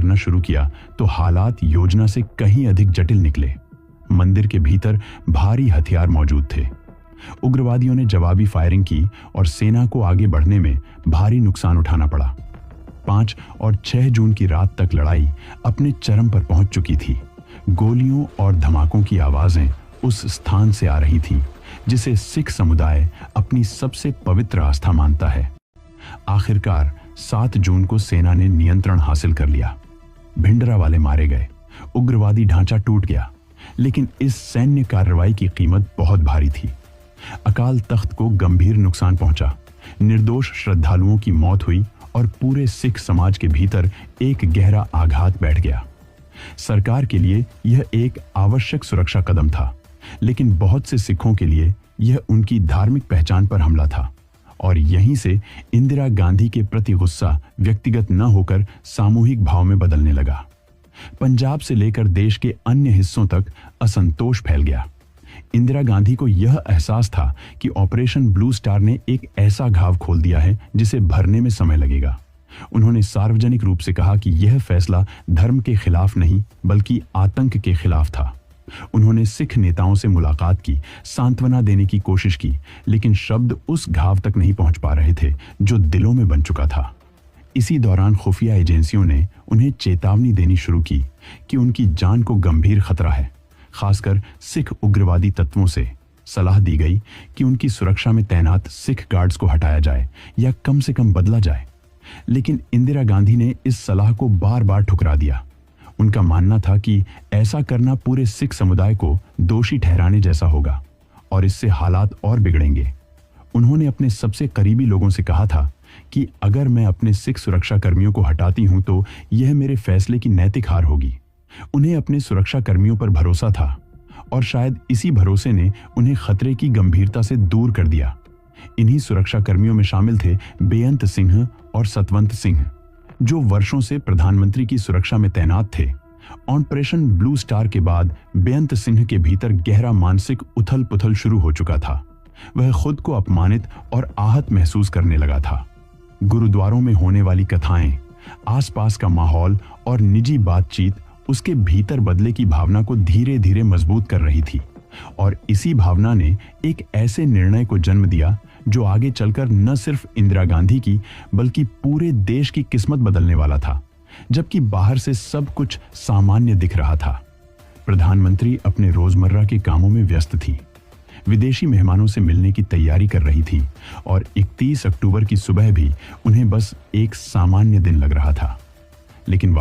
करना शुरू किया तो हालात योजना से कहीं अधिक जटिल निकले। मंदिर के भीतर भारी हथियार मौजूद थे। उग्रवादियों ने जवाबी फायरिंग की और सेना को आगे बढ़ने में भारी नुकसान उठाना पड़ा। 5 और 6 जून की रात तक लड़ाई अपने चरम पर पहुंच चुकी थी। गोलियों और धमाकों की आवाजें उस स्थान से आ रही थीं जिसे सिख समुदाय अपनी सबसे पवित्र आस्था मानता है। आखिरकार 7 जून को सेना ने नियंत्रण हासिल कर लिया। भिंडरा वाले मारे गए, उग्रवादी ढांचा टूट गया, लेकिन इस सैन्य कार्रवाई की कीमत बहुत भारी थी। अकाल तख्त को गंभीर नुकसान पहुंचा, निर्दोष श्रद्धालुओं की मौत हुई और पूरे सिख समाज के भीतर एक गहरा आघात बैठ गया। सरकार के लिए यह एक आवश्यक सुरक्षा कदम था, लेकिन बहुत से सिखों के लिए यह उनकी धार्मिक पहचान पर हमला था और यहीं से इंदिरा गांधी के प्रति गुस्सा व्यक्तिगत न होकर सामूहिक भाव में बदलने लगा। पंजाब से लेकर देश के अन्य हिस्सों तक असंतोष फैल गया। इंदिरा गांधी को यह एहसास था कि ऑपरेशन ब्लू स्टार ने एक ऐसा घाव खोल दिया है जिसे भरने में समय लगेगा। उन्होंने सार्वजनिक रूप से कहा कि यह फैसला धर्म के खिलाफ नहीं बल्कि आतंक के खिलाफ था। उन्होंने सिख नेताओं से मुलाकात की, सांत्वना देने की कोशिश की, लेकिन शब्द उस घाव तक नहीं पहुंच पा रहे थे जो दिलों में बन चुका था। इसी दौरान खुफिया एजेंसियों ने उन्हें चेतावनी देनी शुरू की कि उनकी जान को गंभीर खतरा है। खासकर सिख उग्रवादी तत्वों से सलाह दी गई कि उनकी सुरक्षा में तैनात सिख गार्ड्स को हटाया जाए या कम से कम बदला जाए। लेकिन इंदिरा गांधी ने इस सलाह को बार बार ठुकरा दिया। उनका मानना था कि ऐसा करना पूरे सिख समुदाय को दोषी ठहराने जैसा होगा और इससे हालात और बिगड़ेंगे। उन्होंने अपने सबसे करीबी लोगों से कहा था कि अगर मैं अपने सिख सुरक्षा कर्मियों को हटाती हूं तो यह मेरे फैसले की नैतिक हार होगी। उन्हें अपने सुरक्षा कर्मियों पर भरोसा था और शायद इसी भरोसे ने उन्हें खतरे की गंभीरता से दूर कर दिया। इन्हीं सुरक्षा कर्मियों में शामिल थे बेअंत सिंह और सतवंत सिंह, जो वर्षों से प्रधानमंत्री की सुरक्षा में तैनात थे। ऑपरेशन ब्लू स्टार के बाद बेअंत सिंह के भीतर गहरा मानसिक उथल पुथल शुरू हो चुका था। वह खुद को अपमानित और आहत महसूस करने लगा था। गुरुद्वारों में होने वाली कथाएं, आसपास का माहौल और निजी बातचीत उसके भीतर बदले की भावना को धीरे धीरे मजबूत कर रही थी और इसी भावना ने एक ऐसे निर्णय को जन्म दिया जो आगे चलकर न सिर्फ इंदिरा गांधी की बल्कि पूरे देश की किस्मत बदलने वाला था। जबकि बाहर से सब कुछ सामान्य दिख रहा था, प्रधानमंत्री अपने रोजमर्रा के कामों में व्यस्त थी। विदेशी मेहमानों से मिलने की तैयारी कर रही थी और 31 अक्टूबर की सुबह भी उन्हें बस एक सामान्य दिन लग रहा था। लेकिन